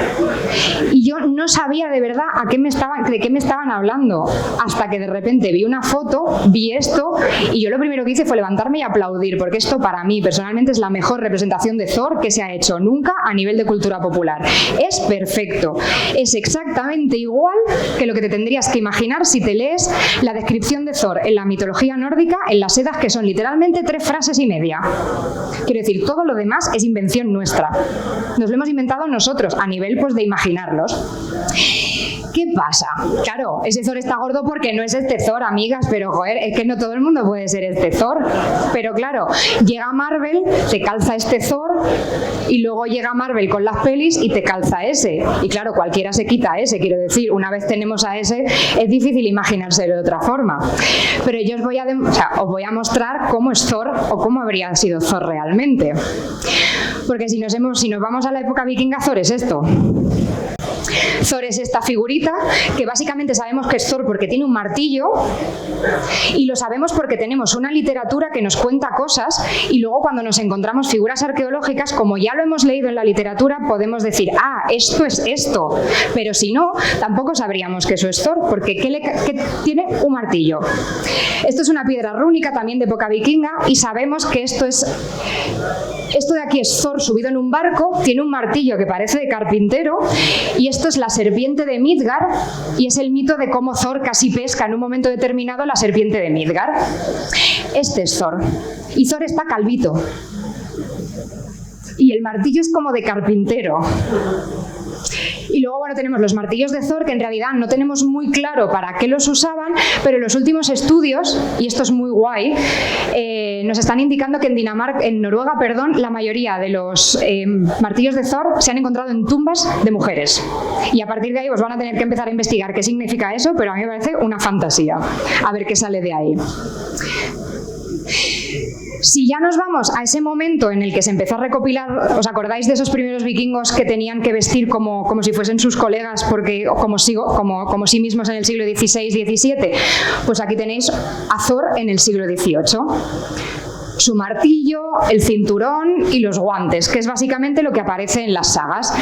[SPEAKER 2] Y yo no sabía de verdad de qué me estaban hablando, hasta que de repente vi una foto, vi esto, y yo lo primero que hice fue levantarme y aplaudir, porque esto para mí personalmente es la mejor representación de Thor que se ha hecho nunca a nivel de cultura popular. Es perfecto, es exactamente igual que lo que te tendrías que imaginar si te lees la descripción de Thor en la mitología nórdica, en las Edas, que son literalmente 3 frases y media. Quiero decir, todo lo demás es invención nuestra. Nos lo hemos inventado nosotros, a nivel pues de imaginarlos. ¿Qué pasa? Claro, ese Thor está gordo porque no es este Thor, amigas, pero joder, es que no todo el mundo puede ser este Thor. Pero claro, llega Marvel, te calza este Thor, y luego llega Marvel con las pelis y te calza ese. Y claro, cualquiera se quita ese, quiero decir, una vez tenemos a ese, es difícil imaginárselo de otra forma. Pero yo os voy a mostrar cómo es Thor o cómo habría sido Thor realmente. Porque si nos vamos a la época vikinga, Thor es esto. Thor es esta figurita que básicamente sabemos que es Thor porque tiene un martillo, y lo sabemos porque tenemos una literatura que nos cuenta cosas, y luego cuando nos encontramos figuras arqueológicas, como ya lo hemos leído en la literatura, podemos decir, esto es esto, pero si no, tampoco sabríamos que eso es Thor, porque ¿qué tiene? Un martillo. Esto es una piedra rúnica también de época vikinga, y sabemos que esto de aquí es Thor subido en un barco, tiene un martillo que parece de carpintero, y esto es la serpiente de Midgard, y es el mito de cómo Thor casi pesca en un momento determinado la serpiente de Midgard. Este es Thor, y Thor está calvito, y el martillo es como de carpintero. Y luego, bueno, tenemos los martillos de Thor, que en realidad no tenemos muy claro para qué los usaban, pero los últimos estudios, y esto es muy guay, nos están indicando que en Noruega, la mayoría de los martillos de Thor se han encontrado en tumbas de mujeres. Y a partir de ahí van a tener que empezar a investigar qué significa eso, pero a mí me parece una fantasía. A ver qué sale de ahí. Si ya nos vamos a ese momento en el que se empezó a recopilar, ¿os acordáis de esos primeros vikingos que tenían que vestir como si fuesen sus colegas, como sí mismos en el siglo XVI-XVII? Pues aquí tenéis a Thor en el siglo XVIII. Su martillo, el cinturón y los guantes, que es básicamente lo que aparece en las sagas.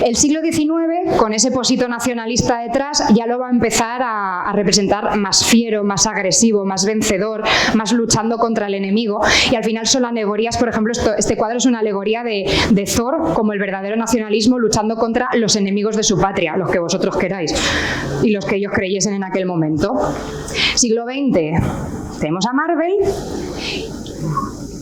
[SPEAKER 2] El siglo XIX, con ese posito nacionalista detrás, ya lo va a empezar a representar más fiero, más agresivo, más vencedor, más luchando contra el enemigo, y al final son alegorías. Por ejemplo, este cuadro es una alegoría de Thor como el verdadero nacionalismo, luchando contra los enemigos de su patria, los que vosotros queráis y los que ellos creyesen en aquel momento. Siglo XX, tenemos a Marvel,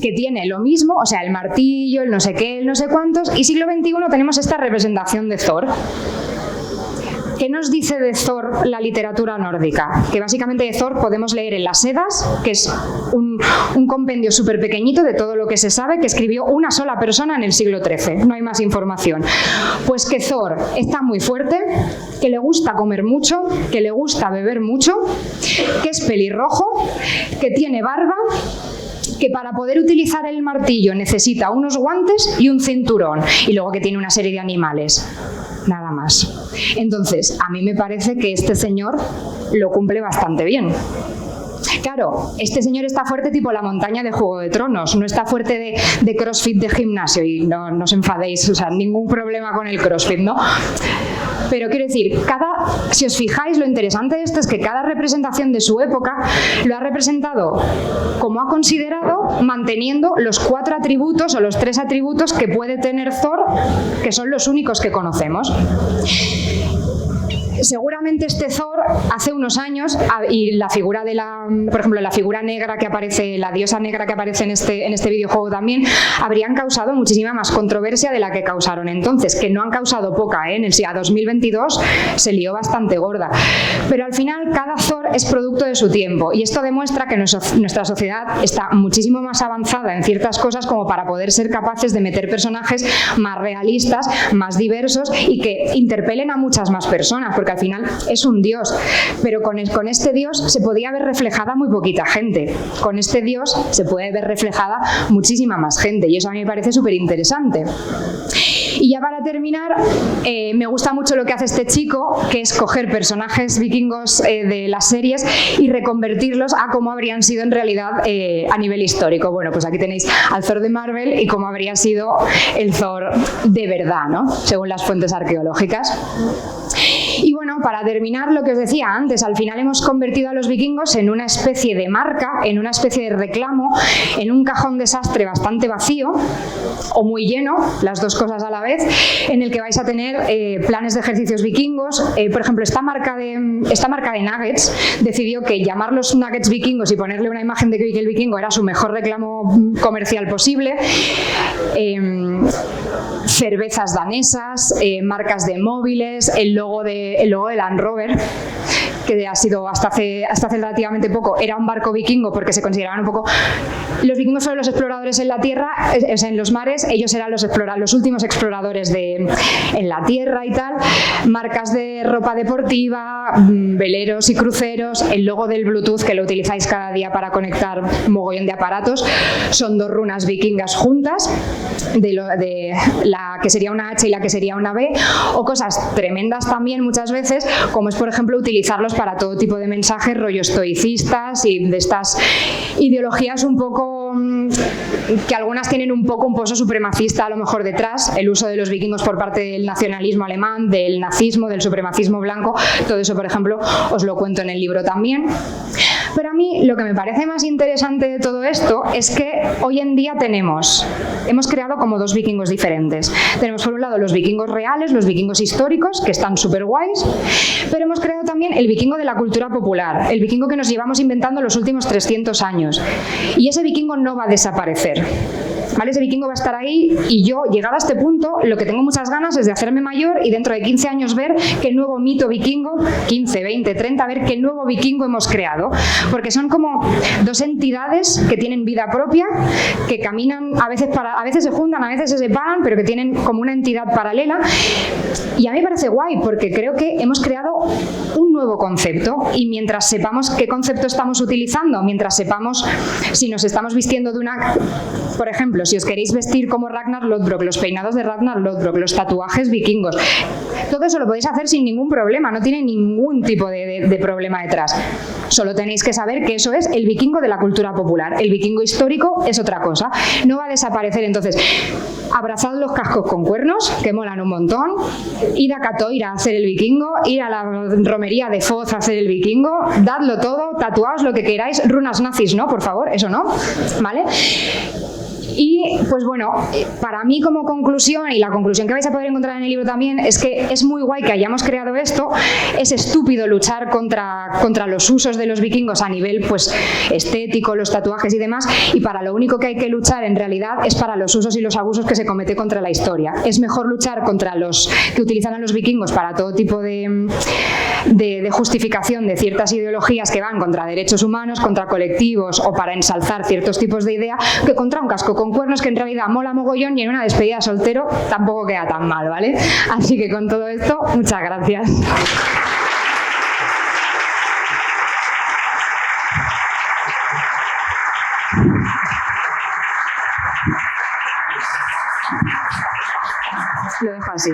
[SPEAKER 2] que tiene lo mismo, o sea, el martillo, el no sé qué, el no sé cuántos, y siglo XXI tenemos esta representación de Thor. ¿Qué nos dice de Thor la literatura nórdica? Que básicamente de Thor podemos leer en las Edas, que es un compendio súper pequeñito de todo lo que se sabe, que escribió una sola persona en el siglo XIII, no hay más información. Pues que Thor está muy fuerte, que le gusta comer mucho, que le gusta beber mucho, que es pelirrojo, que tiene barba, que para poder utilizar el martillo necesita unos guantes y un cinturón, y luego que tiene una serie de animales. Nada más. Entonces, a mí me parece que este señor lo cumple bastante bien. Claro, este señor está fuerte tipo la montaña de Juego de Tronos, no está fuerte de crossfit de gimnasio, y no os enfadéis, o sea, ningún problema con el crossfit, ¿no? Pero quiero decir, si os fijáis, lo interesante de esto es que cada representación de su época lo ha representado como ha considerado, manteniendo los 4 atributos o los 3 atributos que puede tener Thor, que son los únicos que conocemos. seguramente este Thor hace unos años, y la figura de por ejemplo, la figura negra que aparece, la diosa negra que aparece en este videojuego también, habrían causado muchísima más controversia de la que causaron entonces, que no han causado poca, en el a 2022 se lió bastante gorda. Pero al final cada Thor es producto de su tiempo, y esto demuestra que nuestra sociedad está muchísimo más avanzada en ciertas cosas como para poder ser capaces de meter personajes más realistas, más diversos y que interpelen a muchas más personas, porque al final es un dios, pero con este dios se podía ver reflejada muy poquita gente, con este dios se puede ver reflejada muchísima más gente, y eso a mí me parece súper interesante. Y ya para terminar, me gusta mucho lo que hace este chico, que es coger personajes vikingos de las series y reconvertirlos a cómo habrían sido en realidad a nivel histórico. Bueno, pues aquí tenéis al Thor de Marvel y cómo habría sido el Thor de verdad, ¿no? Según las fuentes arqueológicas. Y bueno, para terminar, lo que os decía antes, al final hemos convertido a los vikingos en una especie de marca, en una especie de reclamo, en un cajón desastre bastante vacío o muy lleno, las dos cosas a la vez, en el que vais a tener planes de ejercicios vikingos. Por ejemplo, esta marca de nuggets decidió que llamar los nuggets vikingos y ponerle una imagen de que el vikingo era su mejor reclamo comercial posible. Cervezas danesas, marcas de móviles, el logo de Land Rover, que ha sido hasta hace relativamente poco, era un barco vikingo porque se consideraban un poco... Los vikingos fueron los exploradores en la tierra, en los mares, ellos eran los últimos exploradores en la tierra y tal. Marcas de ropa deportiva, veleros y cruceros, el logo del Bluetooth, que lo utilizáis cada día para conectar mogollón de aparatos, son dos runas vikingas juntas, de la que sería una H y la que sería una B, o cosas tremendas también muchas veces, como es por ejemplo utilizarlos para todo tipo de mensajes rollo estoicistas y de estas ideologías un poco que algunas tienen un poco un pozo supremacista a lo mejor detrás, el uso de los vikingos por parte del nacionalismo alemán, del nazismo, del supremacismo blanco, todo eso por ejemplo os lo cuento en el libro también. Pero a mí lo que me parece más interesante de todo esto es que hoy en día hemos creado como dos vikingos diferentes. Tenemos por un lado los vikingos reales, los vikingos históricos, que están súper guays, pero hemos creado también el vikingo de la cultura popular, el vikingo que nos llevamos inventando los últimos 300 años. Y ese vikingo no va a desaparecer. ¿Vale? Ese vikingo va a estar ahí, y yo, llegada a este punto, lo que tengo muchas ganas es de hacerme mayor y dentro de 15 años ver qué nuevo mito vikingo, 15, 20, 30, ver qué nuevo vikingo hemos creado. Porque son como dos entidades que tienen vida propia, que caminan, a veces se juntan, a veces se separan, pero que tienen como una entidad paralela. Y a mí me parece guay, porque creo que hemos creado un nuevo concepto, y mientras sepamos qué concepto estamos utilizando, mientras sepamos si nos estamos vistiendo de una... Por ejemplo, si os queréis vestir como Ragnar Lodbrok, los peinados de Ragnar Lodbrok, los tatuajes vikingos, todo eso lo podéis hacer sin ningún problema, no tiene ningún tipo de problema detrás. Solo tenéis que saber que eso es el vikingo de la cultura popular. El vikingo histórico es otra cosa, no va a desaparecer. Entonces, abrazad los cascos con cuernos, que molan un montón, id a Catoira a hacer el vikingo, ir a la romería de Foz a hacer el vikingo, dadlo todo, tatuaos lo que queráis, runas nazis no, por favor, eso no, ¿vale? Y pues bueno, para mí como conclusión, y la conclusión que vais a poder encontrar en el libro también, es que es muy guay que hayamos creado esto. Es estúpido luchar contra los usos de los vikingos a nivel pues estético, los tatuajes y demás, y para lo único que hay que luchar en realidad es para los usos y los abusos que se comete contra la historia. Es mejor luchar contra los que utilizan a los vikingos para todo tipo de justificación de ciertas ideologías que van contra derechos humanos, contra colectivos o para ensalzar ciertos tipos de idea, que contra un casco con cuernos que en realidad mola mogollón y en una despedida soltero tampoco queda tan mal, ¿vale? Así que con todo esto, muchas gracias. Lo dejo así.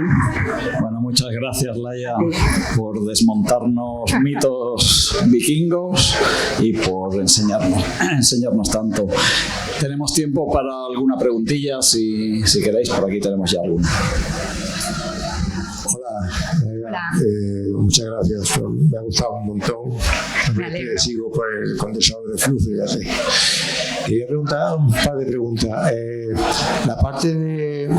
[SPEAKER 1] Bueno, muchas gracias, Laia, por desmontarnos mitos vikingos y por enseñarnos tanto. Tenemos tiempo para alguna preguntilla, si queréis, por aquí tenemos ya alguna.
[SPEAKER 3] Hola. Muchas gracias, me ha gustado un montón. Sigo por el condensador de flujo y así. Quería preguntar un par de preguntas. La parte de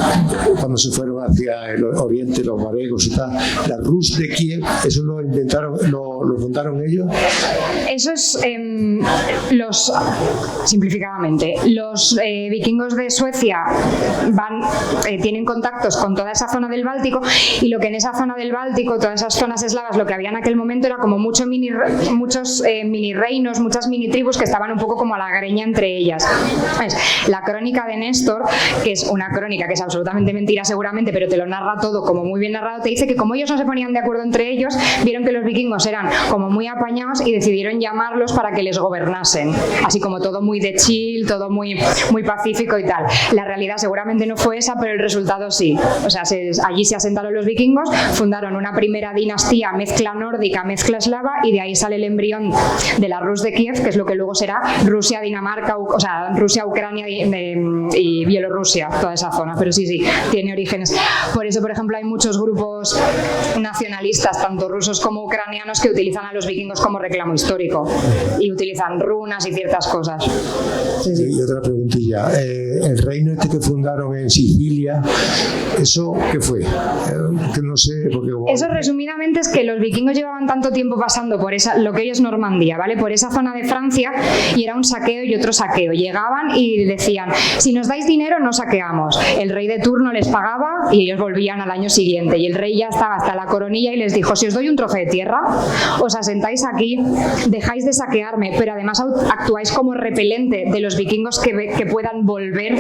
[SPEAKER 3] cuando se fueron hacia el oriente, los varegos y tal, la Rus de Kiev, ¿eso lo inventaron, lo fundaron ellos?
[SPEAKER 2] Eso es simplificadamente, los vikingos de Suecia tienen contactos con toda esa zona del Báltico, y lo que en esa zona del Báltico, todas esas zonas eslavas, lo que había en aquel momento era como muchos mini reinos, muchas mini tribus que estaban un poco como a la greña entre ellas. La crónica de Néstor, que es una crónica que es absolutamente mentira seguramente, pero te lo narra todo como muy bien narrado, te dice que como ellos no se ponían de acuerdo entre ellos, vieron que los vikingos eran como muy apañados y decidieron llamarlos para que les gobernasen, así como todo muy de chill, todo muy, muy pacífico y tal. La realidad seguramente no fue esa, pero el resultado sí. O sea, allí se asentaron los vikingos, fundaron una primera dinastía mezcla nórdica, mezcla eslava, y de ahí sale el embrión de la Rus de Kiev, que es lo que luego será Rusia, Dinamarca, o sea, Rusia, Ucrania y Bielorrusia, toda esa zona. Pero sí, tiene orígenes. Por eso, por ejemplo, hay muchos grupos nacionalistas, tanto rusos como ucranianos, que utilizan a los vikingos como reclamo histórico y utilizan runas y ciertas cosas. Sí.
[SPEAKER 3] Y otra preguntilla. El reino este que fundaron en Sicilia, ¿eso qué fue? Que no sé, porque
[SPEAKER 2] eso resumidamente es que los vikingos llevaban tanto tiempo pasando por lo que hoy es Normandía, ¿vale? Por esa zona de Francia, y era un saqueo y otro saqueo. Llegaban y decían, si nos dais dinero no saqueamos. El rey de turno les pagaba y ellos volvían al año siguiente, y el rey ya estaba hasta la coronilla y les dijo, si os doy un trozo de tierra, os asentáis aquí, dejáis de saquearme, pero además actuáis como repelente de los vikingos que puedan volver.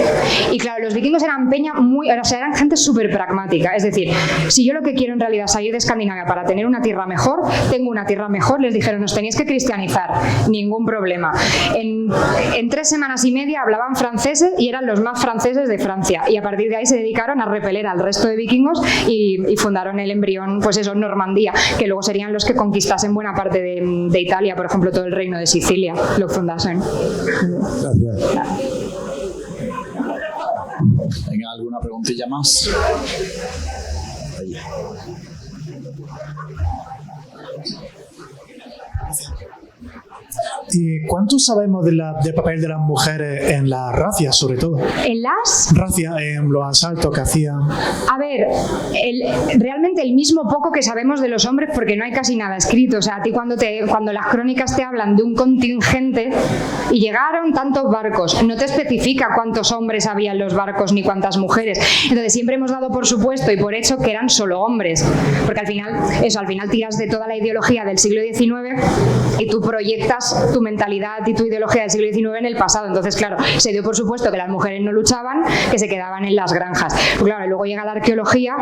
[SPEAKER 2] Y claro, los vikingos eran eran gente súper pragmática, es decir, si yo lo que quiero en realidad es salir de Escandinavia para tener una tierra mejor, tengo una tierra mejor. Les dijeron, os tenéis que cristianizar, ningún problema. En 3 semanas y media hablaban franceses y eran los más franceses de Francia, y a partir de ahí se dedicaron a repeler al resto de vikingos y fundaron el embrión, pues eso, Normandía, que luego serían los que conquistasen buena parte de Italia, por ejemplo, todo el reino de Sicilia lo fundasen.
[SPEAKER 3] Gracias.
[SPEAKER 1] Venga, ¿alguna preguntilla más? Ahí.
[SPEAKER 4] ¿Y cuánto sabemos del papel de las mujeres en las racias, sobre todo?
[SPEAKER 2] ¿En las?
[SPEAKER 4] Racias, en los asaltos que hacían.
[SPEAKER 2] A ver, realmente el mismo poco que sabemos de los hombres, porque no hay casi nada escrito. O sea, a ti cuando las crónicas te hablan de un contingente y llegaron tantos barcos, no te especifica cuántos hombres había en los barcos ni cuántas mujeres. Entonces siempre hemos dado por supuesto y por hecho que eran solo hombres, porque al final tiras de toda la ideología del siglo XIX y tú proyectas tu mentalidad y tu ideología del siglo XIX en el pasado. Entonces, claro, se dio por supuesto que las mujeres no luchaban, que se quedaban en las granjas. Pues claro, luego llega la arqueología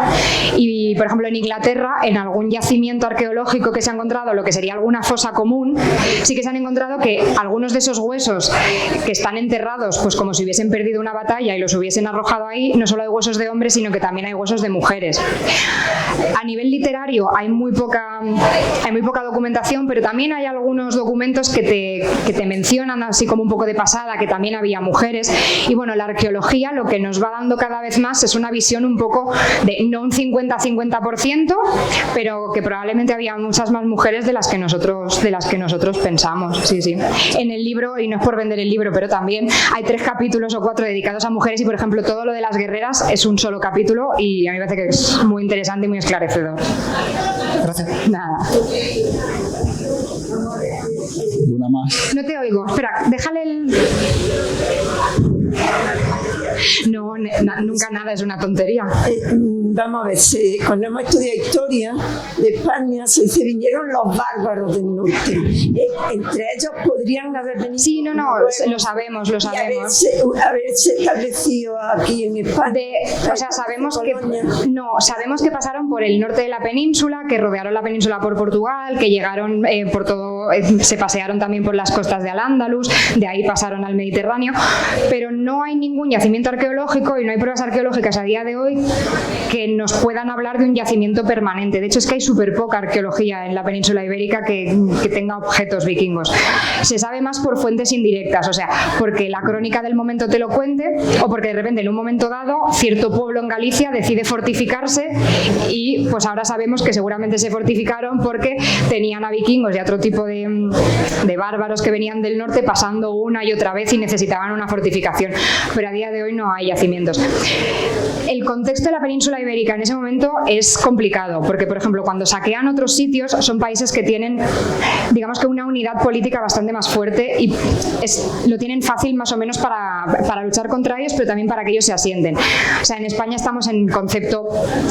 [SPEAKER 2] y, por ejemplo, en Inglaterra, en algún yacimiento arqueológico que se ha encontrado, lo que sería alguna fosa común, sí que se han encontrado que algunos de esos huesos que están enterrados, pues como si hubiesen perdido una batalla y los hubiesen arrojado ahí, no solo hay huesos de hombres, sino que también hay huesos de mujeres. A nivel literario hay muy poca documentación, pero también hay algunos documentos que te mencionan así como un poco de pasada que también había mujeres. Y bueno, la arqueología lo que nos va dando cada vez más es una visión un poco de no un 50-50%, pero que probablemente había muchas más mujeres de las que nosotros pensamos. Sí. En el libro, y no es por vender el libro, pero también hay 3 capítulos o 4 dedicados a mujeres, y por ejemplo todo lo de las guerreras es un solo capítulo, y a mí me parece que es muy interesante y muy esclarecedor.
[SPEAKER 4] Gracias.
[SPEAKER 2] Nada.
[SPEAKER 1] ¿Una más?
[SPEAKER 2] No te oigo. Espera, déjale el... No, nunca nada, es una tontería.
[SPEAKER 5] Vamos a ver, cuando hemos estudiado historia de España, se vinieron los bárbaros del norte. Entre ellos podrían haber venido...
[SPEAKER 2] Sí, no, lo sabemos.
[SPEAKER 5] Y haberse establecido aquí en España.
[SPEAKER 2] Sabemos que pasaron por el norte de la península, que rodearon la península por Portugal, que llegaron por todo, se pasearon también por las costas de Al-Ándalus, de ahí pasaron al Mediterráneo, pero no hay ningún yacimiento arqueológico y no hay pruebas arqueológicas a día de hoy que nos puedan hablar de un yacimiento permanente. De hecho, es que hay súper poca arqueología en la península ibérica que tenga objetos vikingos. Se sabe más por fuentes indirectas, o sea, porque la crónica del momento te lo cuente, o porque de repente en un momento dado cierto pueblo en Galicia decide fortificarse y pues ahora sabemos que seguramente se fortificaron porque tenían a vikingos y a otro tipo de bárbaros que venían del norte pasando una y otra vez y necesitaban una fortificación, pero a día de hoy no hay yacimientos. El contexto de la península ibérica en ese momento es complicado, porque por ejemplo cuando saquean otros sitios son países que tienen, digamos que una unidad política bastante más fuerte y lo tienen fácil más o menos para luchar contra ellos, pero también para que ellos se asienten. O sea, en España estamos en concepto,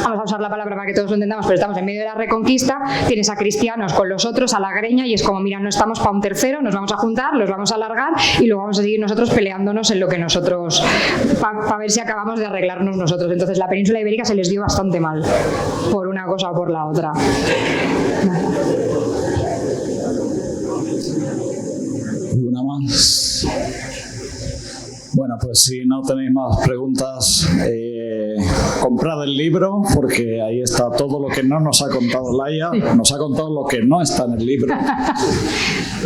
[SPEAKER 2] vamos a usar la palabra para que todos lo entendamos, pero estamos en medio de la Reconquista, tienes a cristianos con los otros a la greña y es como, mira, no estamos para un tercero, nos vamos a juntar, los vamos a alargar y luego vamos a seguir nosotros peleándonos en lo que nosotros, para ver si acabamos de arreglarnos nosotros. Entonces la península ibérica se les dio bastante mal, por una cosa o por la otra.
[SPEAKER 1] ¿Alguna más? Bueno, pues si no tenéis más preguntas, comprad el libro, porque ahí está todo lo que no nos ha contado Laia. Nos ha contado lo que no está en el libro.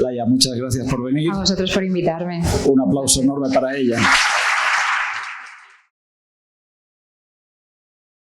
[SPEAKER 1] Laia, muchas gracias por venir.
[SPEAKER 2] A vosotros por invitarme.
[SPEAKER 1] Un aplauso enorme para ella.